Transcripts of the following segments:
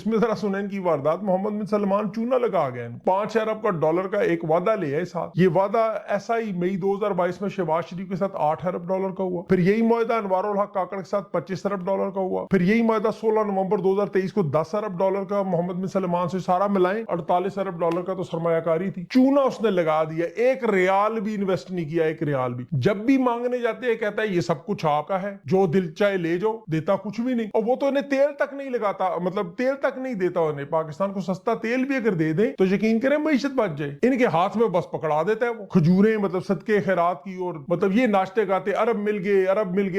اس میں ذرا سنیں کی واردات. محمد بن سلمان چونا لگا گئے. $5 ارب کا ایک وعدہ لیا ہے ساتھ. یہ وعدہ ایسا ہی مئی 2022 میں شہباز شریف کے ساتھ $8 ارب کا ہوا. پھر یہی معاہدہ انوار الحق کاکڑ کے ساتھ $25 ارب کا ہوا. پھر یہی معاہدہ 16 نومبر 2023 کو $10 ارب کا محمد بن سلمان سے. سارا ملائیں $48 ارب کا تو سرمایہ کاری تھی. چونا اس نے لگا دیا. ایک ریال بھی انویسٹ نہیں کیا. ایک ریال بھی. جب بھی مانگنے جاتے ہیں کہتا ہے یہ سب کچھ آپ کا ہے, جو دل چاہے لے جاؤ. دیتا کچھ بھی نہیں. اور وہ تو انہیں تیل تک نہیں لگاتا, مطلب تیل تک نہیں دیتا انہیں. پاکستان کو سستا تیل بھی اگر دے دیں تو یقین کریں معیشت بچ جائے. ان کے ہاتھ میں بس پکڑا دیتا ہے وہ کھجوریں, مطلب صدقے خیرات کی, اور مطلب یہ ناشتے گاتے ارب مل گئے,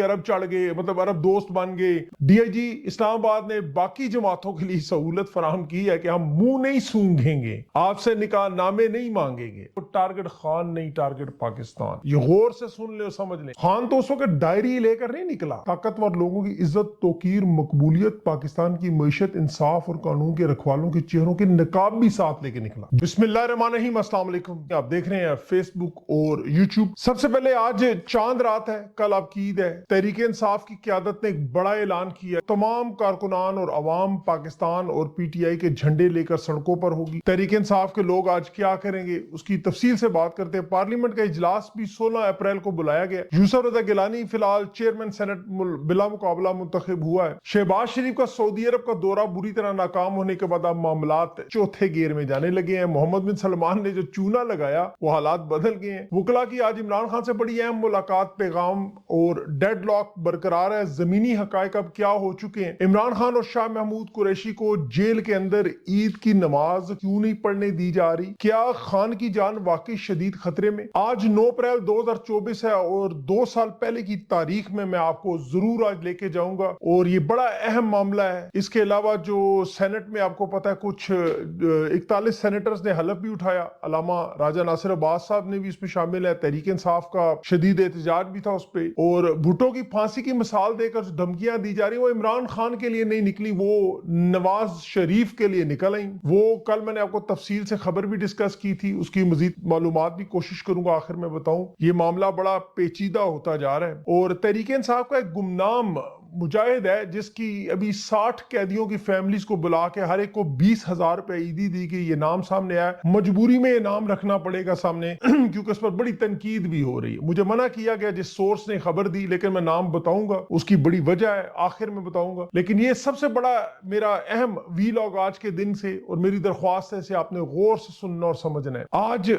ارب چڑھ گئے, مطلب ارب دوست بن گئے. ڈی آئی جی اسلام آباد نے باقی جماعتوں کے لیے سہولت فراہم کی ہے کہ ہم منہ نہیں سونگھیں گے, آپ سے نکاح نامے نہیں مانگیں گے. ٹارگٹ خان نہیں, ٹارگٹ پاکستان. یہ غور سے سن لے, سمجھ لیں. خان تو اس وقت ڈائری لے کر نہیں نکلا. طاقتور لوگوں کی عزت, توقیر, مقبولیت, پاکستان کی معیشت, انصاف اور قانون کے رکھوالوں کے چہروں کے نقاب بھی ساتھ لے کے نکلا. بسم اللہ الرحمن الرحیم. السلام علیکم. آپ دیکھ رہے ہیں فیس بک اور یوٹیوب. سب سے پہلے آج چاند رات ہے, کل آپ کی عید ہے. تحریک انصاف کی قیادت نے ایک بڑا اعلان کیا. تمام کارکنان اور عوام پاکستان اور پی ٹی آئی کے جھنڈے لے کر سڑکوں پر ہوگی. تحریک انصاف کے لوگ آج کیا کریں گے اس کی تفصیل سے بات کرتے ہیں. پارلیمنٹ کا اجلاس بھی 16 اپریل کو بلایا گیا. یوسف رضا گیلانی فی الحال چیئرمین سینٹ بلا مقابلہ منتخب ہوا ہے. شہباز شریف کا سعودی عرب کا دورہ بری طرح ناکام ہونے کے بعد اب معاملات چوتھے گیئر میں جانے لگے ہیں. محمد بن سلمان نے جو چونا لگایا وہ حالات بدل گئے ہیں. وکلا کی آج عمران خان سے بڑی اہم ملاقات, پیغام اور ڈیڈ لاک برقرار ہے. زمینی حقائق اب کیا ہو چکے ہیں. عمران خان اور شاہ محمود قریشی کو جیل کے اندر عید کی نماز کیوں نہیں پڑھنے دی جا رہی. کیا خان کی جان واقعی شدید خطرے میں. آج 9 اپریل 2024 ہے اور 2 سال پہلے کی تاریخ میں آپ کو ضرور آج لے کے جاؤں گا, اور یہ بڑا اہم معاملہ ہے. اس کے علاوہ جو سینٹ میں آپ کو پتا ہے کچھ 41 سینیٹرز نے حلف بھی اٹھایا. علامہ راجہ ناصر عباس صاحب نے بھی اس میں شامل ہے. تحریک انصاف کا شدید احتجاج بھی تھا اس پہ. اور بھٹو کی پھانسی کی مثال دے کر جو دھمکیاں دی جا رہی ہیں وہ عمران خان کے لیے نہیں نکلی, وہ نواز شریف کے لیے نکل آئیں. وہ کل میں نے آپ کو تفصیل سے خبر بھی ڈسکس کی تھی, اس کی مزید معلومات بھی کوشش کروں گا آخر میں بتاؤں. یہ معاملہ بڑا پیچیدہ ہوتا جا رہا ہے. اور تحریک انصاف کا ایک گمنام مجاہد ہے جس کی ابھی 60 قیدیوں کی فیملیز کو بلا کے ہر ایک کو 20,000 روپے عیدی دی گئی. یہ نام سامنے آیا. مجبوری میں یہ نام رکھنا پڑے گا سامنے کیونکہ اس پر بڑی تنقید بھی ہو رہی ہے. مجھے منع کیا گیا جس سورس نے خبر دی, لیکن میں نام بتاؤں گا, اس کی بڑی وجہ ہے, آخر میں بتاؤں گا. لیکن یہ سب سے بڑا میرا اہم ویلاگ آج کے دن سے, اور میری درخواست ہے اسے آپ نے غور سے سننا اور سمجھنا ہے. آج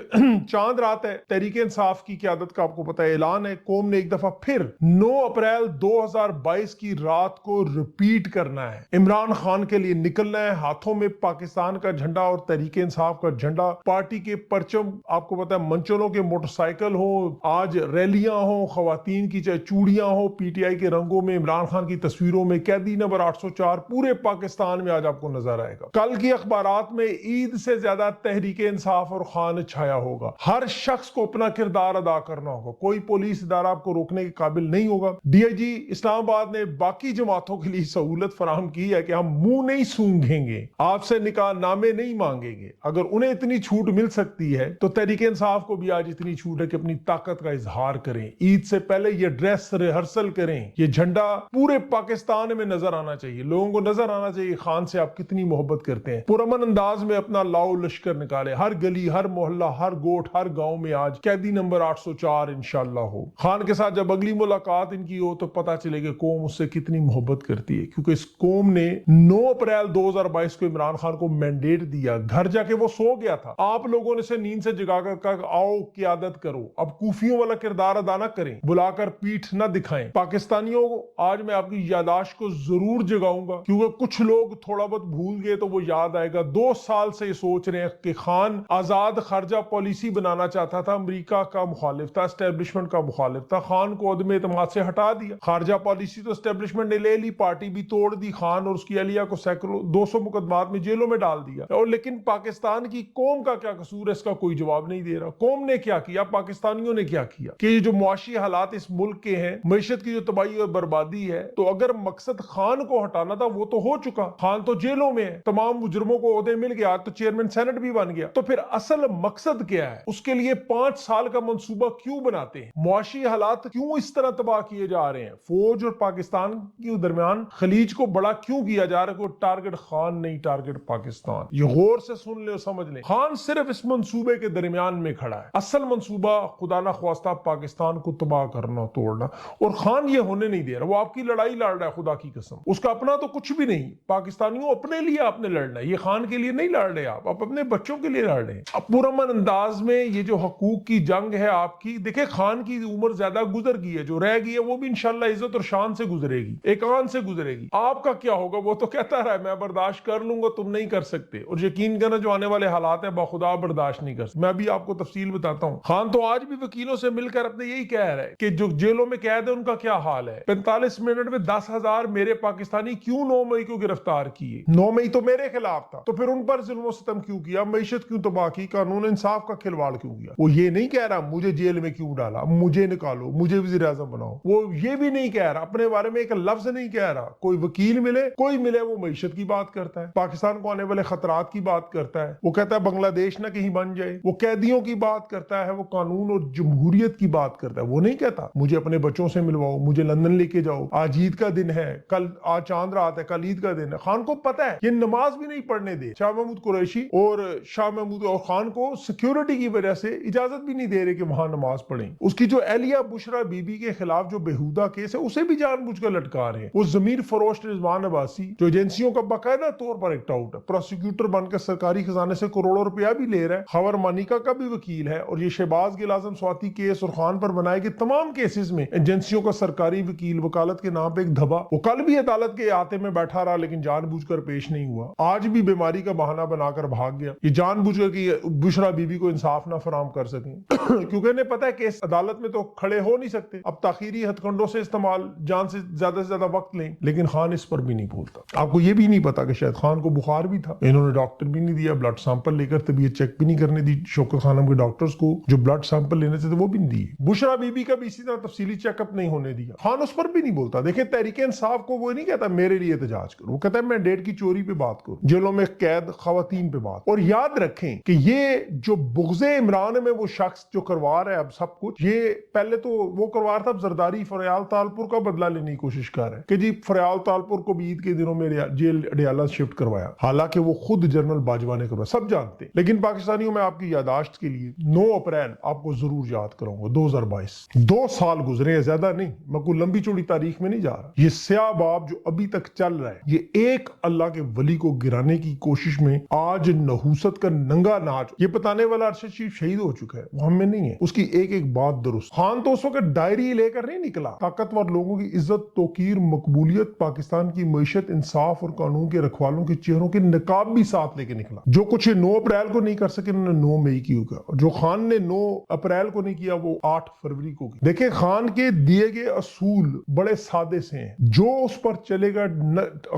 چاند رات ہے. تحریک انصاف کی قیادت کا آپ کو پتا ہے اعلان ہے. قوم نے ایک دفعہ پھر 9 اپریل 2022 کی رات کو ریپیٹ کرنا ہے. عمران خان کے لیے نکلنا ہے. ہاتھوں میں پاکستان کا جھنڈا اور تحریک انصاف کا جھنڈا, پارٹی کے پرچم, آپ کو پتا ہے منچلوں کے موٹر سائیکل ہو, آج ریلیاں ہوں, خواتین کی چاہے چوڑیاں ہو پی ٹی آئی کے رنگوں میں, عمران خان کی تصویروں میں, قیدی نمبر 804 پورے پاکستان میں آج آپ کو نظر آئے گا. کل کی اخبارات میں عید سے زیادہ تحریک انصاف اور خان چھایا ہوگا. ہر شخص کو اپنا کردار ادا کرنا ہوگا. کوئی پولیس ادارہ آپ کو روکنے کے قابل نہیں ہوگا. ڈی آئی جی اسلام آباد نے باقی جماعتوں کے لیے سہولت فراہم کی ہے کہ ہم منہ نہیں سونگھیں گے, آپ سے نکاح نامے نہیں مانگیں گے. اگر انہیں اتنی چھوٹ مل سکتی ہے تو تحریک انصاف کو بھی آج اتنی چھوٹ ہے کہ اپنی طاقت کا اظہار کریں. عید سے پہلے یہ ڈریس ریہرسل کریں. یہ جھنڈا پورے پاکستان میں نظر آنا چاہیے. لوگوں کو نظر آنا چاہیے خان سے آپ کتنی محبت کرتے ہیں. پرامن انداز میں اپنا لاؤ لشکر نکالے. ہر گلی, ہر محلہ, ہر گوٹ, ہر گاؤں میں آج قیدی نمبر 804 انشاءاللہ ہو. خان کے ساتھ جب اگلی ملاقات ان کی ہو تو پتا چلے کہ قوم اس سے کتنی محبت کرتی ہے, کیونکہ اس قوم نے 9 اپریل 2022 کو عمران خان کو مینڈیٹ دیا. گھر جا کے وہ سو گیا تھا, آپ لوگوں نے سے نیند سے جگا کر کہا آؤ قیادت کرو. اب کوفیوں والا کردار ادا نہ کریں, بلا کر پیٹھ نہ دکھائیں. پاکستانیوں آج میں آپ کی یاداشت کو ضرور جگاؤں گا, کیونکہ کچھ لوگ تھوڑا بہت بھول گئے تو وہ یاد آئے گا. 2 سال سے یہ سوچ رہے ہیں کہ خان آزاد خارجہ پالیسی بنانا چاہتا تھا, امریکہ کا مخالف تھا, اسٹیبلشمنٹ کا مخالف تھا. خان کو عدم اعتماد سے ہٹا دیا. خارجہ پالیسی تو اسٹیبلشمنٹ نے لے لی, پارٹی بھی توڑ دی. خان اور اس کی اہلیہ کو سینکڑوں 200 مقدمات میں جیلوں میں ڈال دیا. اور لیکن پاکستان کی قوم کا کیا قصور ہے, اس کا کوئی جواب نہیں دے رہا. قوم نے کیا کیا, پاکستانیوں نے کیا کیا کہ یہ جو معاشی حالات اس ملک کے ہیں, معیشت کی جو تباہی اور بربادی ہے, تو اگر مقصد خان کو ہٹانا تھا وہ تو ہو چکا. خان تو جیلوں میں ہے, تمام مجرموں کو عہدے مل گیا, تو چیئرمین سینٹ بھی بن گیا. تو پھر اصل مقصد کیا ہے, اس کے لیے 5 سال کا منصوبہ کیوں بناتے ہیں, معاشی حالات کیوں اس طرح تباہ کیے جا رہے ہیں. فوج اور پاکستان پاکستان کے درمیان خلیج کو بڑا کیوں کیا جا رہا ہے؟ کوئی ٹارگٹ خان نہیں، ٹارگٹ پاکستان. یہ غور سے سن لے اور سمجھ لیں. خان صرف اس منصوبے کے درمیان میں کھڑا ہے. اصل منصوبہ خدا نہ خواستہ پاکستان کو تباہ کرنا، توڑنا، اور خان یہ ہونے نہیں دے رہا. وہ آپ کی لڑائی لڑ رہا ہے خدا کی قسم. اس کا اپنا تو کچھ بھی نہیں. پاکستانیوں اپنے لیے آپ نے لڑنا ہے. یہ خان کے لیے نہیں لڑ رہے آپ اپنے بچوں کے لیے لڑ رہے ہیں. اب پرامن انداز میں یہ جو حقوق کی جنگ ہے آپ کی، دیکھیں خان کی عمر زیادہ گزر گئی ہے، جو رہ گئی ہے وہ بھی انشاءاللہ عزت اور شان سے گزرے گی، ایک آن سے گزرے گی. آپ کا کیا ہوگا؟ وہ تو کہتا رہا ہے میں برداشت کر لوں گا، تم نہیں کر سکتے. اور یقین کرنا جو آنے والے حالات ہیں بخدا برداشت نہیں کر سکتے. میں بھی آپ کو تفصیل بتاتا ہوں. خان تو آج بھی وکیلوں سے مل کر اپنے یہی کہہ رہا ہے کہ جو جیلوں میں قید ہے ان کا کیا حال ہے. 45 منٹ میں 10,000 میرے پاکستانی کیوں 9 مئی کو گرفتار کیے؟ 9 مئی تو میرے خلاف تھا، تو پھر ان پر ظلم و ستم کیوں کیا؟ معیشت کیوں تباہ کی؟ قانون انصاف کا کھلواڑ کیوں کیا؟ وہ یہ نہیں کہہ رہا مجھے جیل میں کیوں ڈالا، مجھے نکالو، مجھے وزیر اعظم بناؤ. وہ یہ بھی نہیں کہہ رہا، اپنے بارے میں ایک لفظ نہیں کہہ رہا. کوئی وکیل ملے، کوئی ملے، وہ معیشت کی بات کرتا ہے، پاکستان کو آنے والے خطرات کی بات کرتا ہے. وہ کہتا ہے بنگلہ دیش نہ کہیں بن جائے. وہ قیدیوں کی بات کرتا ہے، وہ قانون اور جمہوریت کی بات کرتا ہے. وہ نہیں کہتا مجھے اپنے بچوں سے ملواؤ، مجھے لندن لے کے جاؤ، آج عید کا دن ہے، کل آج چاند رات ہے، کل عید کا دن ہے. خان کو پتا ہے یہ نماز بھی نہیں پڑھنے دے. شاہ محمود قریشی اور شاہ محمود اور خان کو سیکیورٹی کی وجہ سے اجازت بھی نہیں دے رہے کہ وہاں نماز پڑھیں. اس کی جو اہلیہ بشرا بی بی کے خلاف جو بےہودہ کیس ہے اسے بھی جان بوجھ کر لٹکا رہے ہیں. وہ ضمیر فروش رضوان عباسی جو ایجنسیوں کا باقاعدہ طور پر ایکٹ آؤٹ ہے، پروسیکیوٹر بن کر سرکاری خزانے سے کروڑوں روپیہ بھی لے رہا ہے، خبر مانیکا کا بھی وکیل ہے، اور یہ شہباز گل اعظم سواتی کیس اور خان پر بنائے گئے تمام کیسز میں ایجنسیوں کا سرکاری وکیل وکالت کے نام پہ ایک دھبا. وہ کل بھی عدالت کے احاطے میں بیٹھا رہا لیکن جان بوجھ کر پیش نہیں ہوا. آج بھی بیماری کا بہانہ بنا کر بھاگ گیا. یہ جان بوجھ کر کہ بشرا بی بی کو انصاف نہ فراہم کر سکیں کیونکہ انہیں پتا ہے کہ اس عدالت میں تو کھڑے ہو نہیں سکتے. اب تاخیری ہتھ کنڈوں سے استعمال جان سے زیادہ وقت لیں. لیکن خان اس پر بھی نہیں بھولتا. آپ کو یہ بھی نہیں پتا کہ شاید خان کو بخار بھی تھا، انہوں نے ڈاکٹر بھی نہیں دیا، بلڈ سیمپل لے کر طبیعت چیک بھی نہیں کرنے دی. شوکت خانم کے ڈاکٹرز کو جو بلڈ سیمپل لینے تھے وہ بھی نہیں دیے. بشرا بی بی کا بھی اسی طرح تفصیلی چیک اپ نہیں ہونے دیا. خان اس پر بھی نہیں بولتا. دیکھیں تحریک انصاف کو وہ نہیں کہتا میرے لیے احتجاج کرو، وہ کہتا ہے میں ڈیٹ کی چوری پہ بات کروں، جیلوں میں قید خواتین پہ بات. اور یاد رکھیں کہ یہ جو بغض عمران میں وہ شخص جو کروا رہا ہے اب سب کچھ، یہ پہلے تو وہ کروا رہا تھا، اب زرداری فریال تالپور کا بدلہ لینے کی کوشش کر رہا ہے کہ جی فریال تالپور کو بھی عید کے دنوں میں جیل اڈیالہ شفٹ کروایا، حالانکہ وہ خود جنرل باجوہ نے کروایا، سب جانتے ہیں. لیکن پاکستانیوں میں آپ کی یاداشت کے لیے 9 اپریل آپ کو ضرور یاد کروں گا 2022. 2 سال گزرے ہیں، زیادہ نہیں، میں کوئی لمبی چوڑی تاریخ میں نہیں جا رہا. یہ سیاہ باب جو ابھی تک چل رہا ہے، یہ ایک اللہ کے ولی کو گرانے کی کوشش میں آج نحوست کا ننگا ناچ. یہ بتانے والا ارشد شریف شہید ہو چکا ہے، وہ ہم میں نہیں ہے. اس کی ایک ایک بات درست. خان تو اس وقت ڈائری لے کر نہیں نکلا. طاقتور لوگوں کی عزت، توقیر، مقبولیت، پاکستان کی معیشت، انصاف اور قانون کے رکھوالوں کے چہروں کے نقاب بھی ساتھ لے کے نکلا. جو کچھ 9 اپریل کو نہیں کر سکے انہوں نے 9 مئی کی ہوگا. جو خان نے 9 اپریل کو نہیں کیا وہ 8 فروری کو کی. دیکھیں خان کے دیے گئے اصول بڑے سادے سے ہیں. جو اس پر چلے گا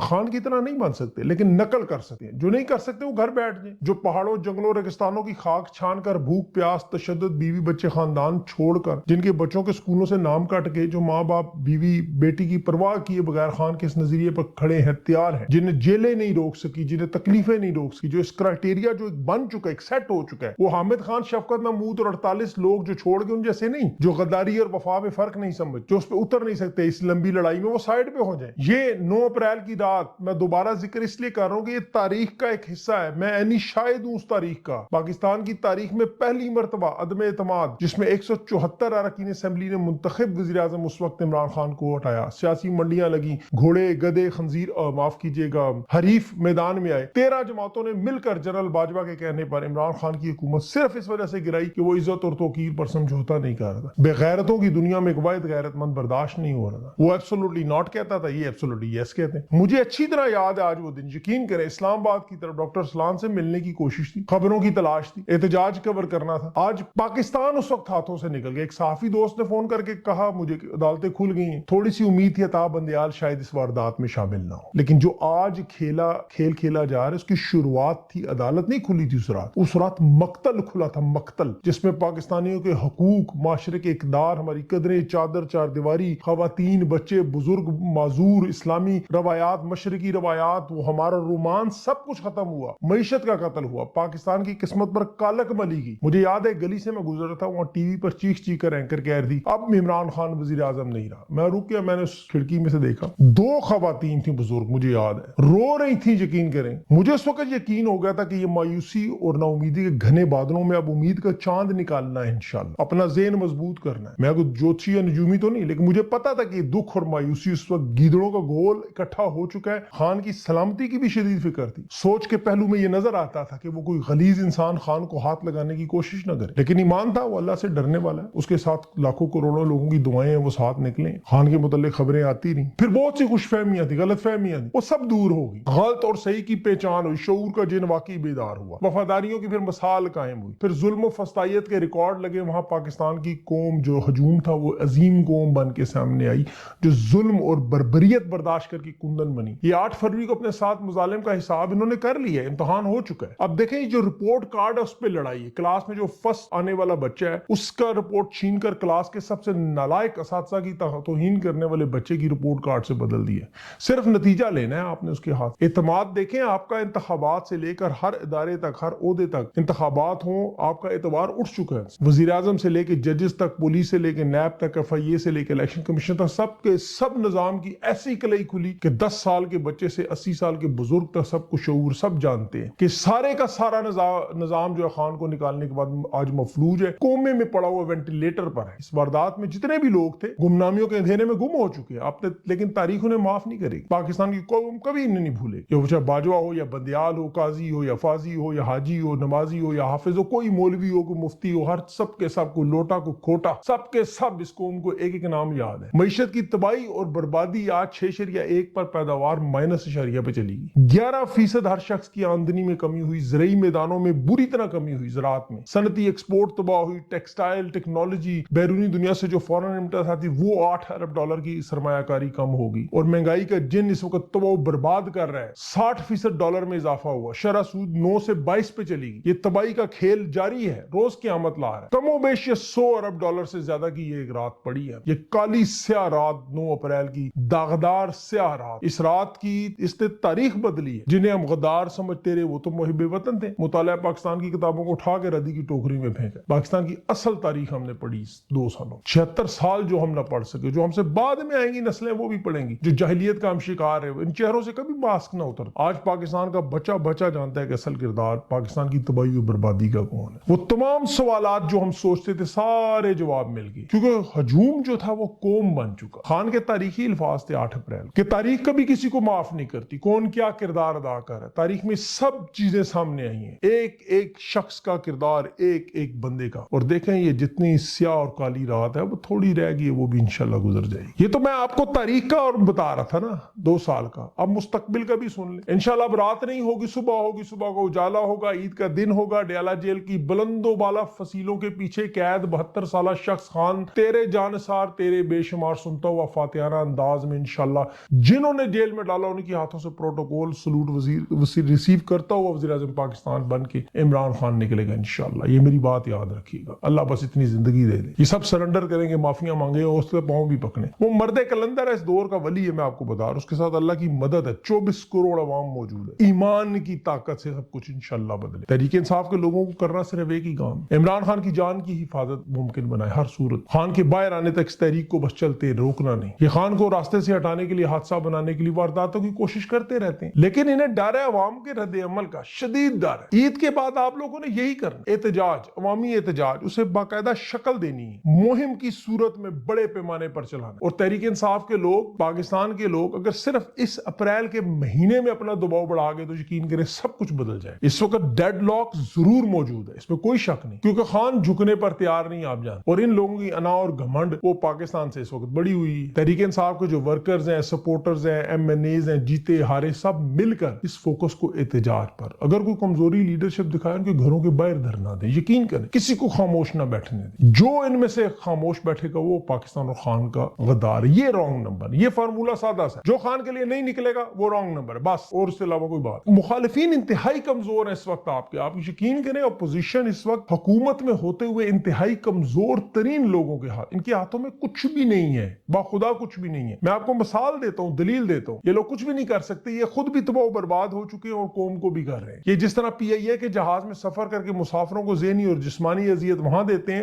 خان کی طرح نہیں بن سکتے لیکن نقل کر سکتے ہیں. جو نہیں کر سکتے وہ گھر بیٹھ جائیں. جو پہاڑوں جنگلوں ریگستانوں کی خاک چھان کر بھوک پیاس تشدد بیوی بچے خاندان چھوڑ کر جن کے بچوں کے سکولوں سے نام کٹ کے جو ماں باپ بیوی بیٹی کی پرواہ کیے بغیر خان کے اس نظریے پر کھڑے ہیں تیار ہیں جنہیں جیلیں نہیں روک سکی جنہیں تکلیفیں نہیں روک سکی جو اس کرائٹیریا جو بن چکا ہے ایک سیٹ ہو چکا ہے. وہ حامد خان شفقت محمود اور 48 لوگ جو چھوڑ گئے ان جیسے نہیں جو غداری اور وفا میں فرق نہیں سمجھ جو اس پہ اتر نہیں سکتے اس لمبی لڑائی میں وہ سائیڈ پہ ہو جائیں. یہ 9 اپریل کی رات میں دوبارہ ذکر اس لیے کر رہا ہوں کہ یہ تاریخ کا ایک حصہ ہے. میں اینی شاہد ہوں اس تاریخ کا. پاکستان کی تاریخ میں پہلی مرتبہ عدم اعتماد جس میں 174 اراکین اسمبلی نے منتخب وزیر اعظم اس وقت عمران خان کو ہٹایا. سیاسی منڈیاں لگی، گھوڑے گدے خنزیر معاف کیجیے گا حریف میدان میں آئے. 13 جماعتوں نے مل کر جنرل باجوہ کے کہنے پر عمران خان کی حکومت صرف اس وجہ سے گرائی کہ وہ عزت اور توقیر پر سمجھوتا نہیں کر رہا تھا. بے غیرتوں کی دنیا میں ایک واحد غیرت مند برداشت نہیں ہو رہا تھا. وہ ایبسولوٹلی ناٹ کہتا تھا، یہ ایبسولوٹلی یس کہتے ہیں. مجھے اچھی طرح یاد ہے آج وہ دن. یقین کریں اسلام آباد کی طرف ڈاکٹر سلان سے ملنے کی کوشش تھی، خبروں کی تلاش تھی، احتجاج کور کرنا تھا. آج پاکستان اس وقت ہاتھوں سے نکل گیا. ایک صحافی دوست نے فون کر کے کہا مجھے عدالتیں کھل گئی ہیں، تھوڑی سی امید تھی عطا بندیال شاید اس واردات میں شامل نہ ہو. لیکن جو آج کھیل کھیلا جا رہا ہے اس کی شروعات تھی، عدالت نہیں کھلی تھی اس رات مقتل کھلا تھا، مقتل جس میں پاکستانیوں کے حقوق، معاشرے کے اقدار، ہماری قدریں، چادر چار دیواری، خواتین، بچے، بزرگ، معذور، اسلامی روایات، مشرقی روایات، وہ ہمارا رومانس سب کچھ ختم ہوا. معیشت کا قتل ہوا، پاکستان کی قسمت پر کالک ملی گئی. مجھے یاد ہے گلی سے میں گزر رہا تھا، وہاں ٹی وی پر چیخ کر اینکر کہہ رہی تھی اب عمران خان وزیر اعظم نہیں رہا. میں رک گیا، میں نے کھڑکی میں سے دیکھا, 2 خواتین تھیں بزرگ, مجھے یاد ہے, رو رہی تھیں. یقین کریں, مجھے اس وقت یقین ہو گیا تھا کہ یہ مایوسی اور نا امیدی کے گھنے بادلوں میں اب امید کا چاند نکالنا ہے انشاءاللہ, اپنا ذہن مضبوط کرنا ہے. میں کوئی جوتشی یا نجومی تو نہیں, لیکن مجھے پتا تھا کہ دکھ اور مایوسی اس وقت گیدڑوں کا گول اکٹھا ہو چکا ہے. خان کی سلامتی کی بھی شدید فکر تھی. سوچ کے پہلو میں یہ نظر آتا تھا کہ وہ کوئی غلیظ انسان خان کو ہاتھ لگانے کی کوشش نہ کرے, لیکن ایمان تھا وہ اللہ سے ڈرنے والا ہے. اس کے ساتھ لاکھوں کروڑوں لوگوں کی دعائیں ہیں, وہ ساتھ نکلے. خان کے متعلق خبریں آتی رہیں, پھر بہت سی خوش فہمیاں تھی, غلط فہمیاں تھی, وہ سب دور ہو گئی. غلط اور صحیح کی پہچان ہوئی, شعور کا جن واقعی بیدار ہوا, وفاداریوں کی پھر مثال قائم ہوئی. پھر ظلم و فسطائیت کے ریکارڈ لگے. وہاں پاکستان کی قوم جو ہجوم تھا وہ عظیم قوم بن کے سامنے آئی, جو ظلم اور بربریت برداشت کر کی کندن بنی. یہ 8 فروری کو اپنے ساتھ مظالم کا حساب انہوں نے کر لیا ہے, امتحان ہو چکا ہے. اب دیکھیں جو رپورٹ کارڈ ہے اس پہ لڑائی ہے. کلاس میں جو فرسٹ آنے والا بچہ ہے اس کا رپورٹ چھین کر کلاس کے سب سے نالائق اساتذہ کی توہین کرنے والے بچے کی رپورٹ کارڈ سے بدل دیا. صرف نتیجہ لینا ہے آپ نے اس کے ہاتھ. اعتماد دیکھیں, آپ کا انتخابات سے لے کر ہر ادارے تک, ہر عہدے تک انتخابات ہوں, آپ کا اعتبار اٹھ چکا ہے. وزیر اعظم سے لے کے ججز تک, پولیس سے لے کے نیب تک, FIA سے لے کے الیکشن کمیشن تک, سب کے سب نظام کی ایسی کلئی کھلی کہ 10 سال کے بچے سے 80 سال کے بزرگ تک سب کو شعور, سب جانتے ہیں کہ سارے کا سارا نظام جو ہے خان کو نکالنے کے بعد آج مفلوج ہے, کومے میں پڑا ہوا, وینٹیلیٹر پر ہے. اس واردات میں جتنے بھی لوگ تھے گمنامیوں کے اندھیرے میں گم ہو چکے آپ نے, لیکن تاریخ انہیں معاف نہیں کرے گی. پاکستان کی قوم کبھی انہیں نہیں بھولے. یہ چاہے باجوہ ہو یا بندیال ہو, قاضی ہو یا فاضی ہو یا حاجی ہو, نمازی ہو یا حافظ ہو, کوئی مولوی ہو, کوئی مفتی ہو, ہر سب کے سب کو لوٹا کو کھوٹا, سب کے سب اس قوم کو ایک ایک نام یاد ہے. معیشت کی تباہی اور بربادی آج 6.1 پر پیداوار -0.1 پہ چلی گئی. 11% ہر شخص کی آمدنی میں کمی ہوئی. زرعی میدانوں میں بری طرح کمی ہوئی. زراعت میں صنعتی ایکسپورٹ تباہ ہوئی. ٹیکسٹائل, ٹیکنالوجی, بیرونی دنیا سے جو فورن ریمیٹنس آتی وہ $8 ارب کی سرمایہ کاری کم ہوگی. اور مہنگائی کا جن اس وقت تباہ و برباد کر رہا ہے. 60% ڈالر میں اضافہ ہوا. شرح سود 9 سے 22 پہ چلی گئی. یہ تباہی کا کھیل جاری ہے, روز قیامت لا رہا ہے. کم و بیش $100 ارب سے زیادہ کی یہ ایک رات پڑی ہے. یہ کالی سیاہ رات 9 اپریل کی, داغدار سیاہ رات. اس رات کی اس نے تاریخ بدلی ہے. جنہیں ہم غدار سمجھتے رہے وہ تو محب وطن تھے. مطالعہ پاکستان کی کتابوں کو اٹھا کے ردی کی ٹوکری میں پھینکا. پاکستان کی اصل تاریخ ہم نے پڑھی 2 سالوں. 76 سال جو ہم نہ پڑھ سکے, جو ہم سے بعد میں آئیں گی نسلیں وہ بھی پڑھیں گی. جو جاہلیت کا ہم شکار ہے, ان چہروں سے کبھی ماسک نہ اتر. آج پاکستان کا بچہ جانتا ہے کہ اصل کردار پاکستان کی تباہی و بربادی کا کون ہے. وہ تمام سوالات جو ہم سوچتے تھے سارے جواب مل گئے, کیونکہ ہجوم جو تھا وہ قوم بن چکا. خان کے تاریخی الفاظ تھے 8 اپریل کہ تاریخ کبھی کسی کو معاف نہیں کرتی, کون کیا کردار ادا کر رہا ہے. تاریخ میں سب چیزیں سامنے آئی ہیں, ایک ایک شخص کا کردار, ایک ایک بندے کا. اور دیکھیں یہ جتنی سیاہ اور کالی رات ہے وہ تھوڑی رہ گئی ہے, وہ بھی انشاءاللہ گزر جائے گی. یہ تو میں آپ کو تاریخ کا اور بتا رہا تھا نا 2 سال کا. اب مستقبل کا بھی سن لیں انشاءاللہ. اب رات نہیں ہوگی, صبح ہوگی, صبح کو اجالا ہوگا, عید کا دن ہوگا. ڈیالہ جیل کی بلند و بالا فصیلوں کے پیچھے قید 72 سالہ شخص خان تیرے جانثار, تیرے بے شمار سنتا ہوا فاتحانہ انداز میں انشاءاللہ جنہوں نے جیل میں ڈالا ان کے ہاتھوں سے پروٹوکول سلوٹ وزیر ریسیو کرتا ہوا وزیر اعظم پاکستان بن کے عمران خان نکلے گا انشاءاللہ. یہ میری بات یاد رکھیے گا. اللہ بس اتنی زندگی دے دے. یہ سب سرنڈر کریں گے, معافیاں مانگے, اور اس کے پاؤں بھی پکڑے. وہ مرد کلندر ہے, اس دور کا ولی ہے, میں آپ کو بتا رہا ہوں. اس کے ساتھ اللہ کی مدد ہے. 24 کروڑ عوام موجود ہے. ایمان کی طاقت سے سب کچھ انشاءاللہ بدلے. تحریک انصاف کے لوگوں کو کرنا صرف ایک ہی کام, عمران خان کی جان کی حفاظت ممکن بنائے ہر صورت. خان کے باہر آنے تک اس تحریک کو بس چلتے روکنا نہیں. یہ خان کو راستے سے ہٹانے کے لیے, حادثہ بنانے کے لیے وارداتوں کی کوشش کرتے رہتے ہیں, لیکن انہیں ڈر ہے عوام کے رد عمل کا, شدید ڈر ہے. عید کے بعد آپ لوگوں نے یہی کرنا, احتجاج, عوامی احتجاج, اسے باقاعدہ شکل دینی ہے, مہم کی صورت میں بڑے پیمانے پر چلانا. اور تحریک انصاف کے لوگ, پاکستان کے لوگ اگر صرف اس اپریل کے مہینے میں اپنا دباؤ بڑھا گئے تو یقین کریں سب کچھ بدل جائے. اس وقت ڈیڈ لاک ضرور موجود ہے, اس میں کوئی شک نہیں, کیونکہ خان جھکنے پر تیار نہیں, آپ جانتے. اور ان لوگوں کی انا اور گھمنڈ وہ پاکستان سے اس وقت بڑی ہوئی. تحریک انصاف کے جو ورکرز ہیں, سپورٹرز ہیں, MNAs ہیں, جیتے ہارے سب مل کر اس فوکس کو احتجاج پر, اگر کوئی کمزوری لیڈرشپ دکھائے ان کے گھروں کے باہر دھرنا دیں. یقین کریں کسی کو خاموش نہ بیٹھنے دیں. جو ان میں سے خاموش بیٹھے گا وہ پاکستان اور خان کا غدار. یہ رانگ نمبر, یہ فارمولا سادہ سا, جو خان کے لیے نہیں نکلے گا وہ رانگ نمبر ہے بس, اور اس سے علاوہ کوئی بات. مخالفین انتہائی کمزور ہیں اس وقت آپ کے. آپ یقین کریں اپوزیشن اس وقت حکومت میں ہوتے ہوئے انتہائی کمزور ترین لوگوں کے ہاتھ, ان کے ہاتھوں میں کچھ بھی نہیں ہے, باخدا کچھ بھی نہیں ہے. میں آپ کو مثال دیتا ہوں, دلیل دیتا ہوں. یہ لوگ کچھ بھی نہیں کر سکتے, یہ خود بھی تباہ و برباد ہو چکے ہیں اور قوم کو بھی کر رہے ہیں. یہ جس طرح PIA کے جہاز میں سفر کر کے مسافروں کو ذہنی اور جسمانی اذیت وہاں دیتے ہیں,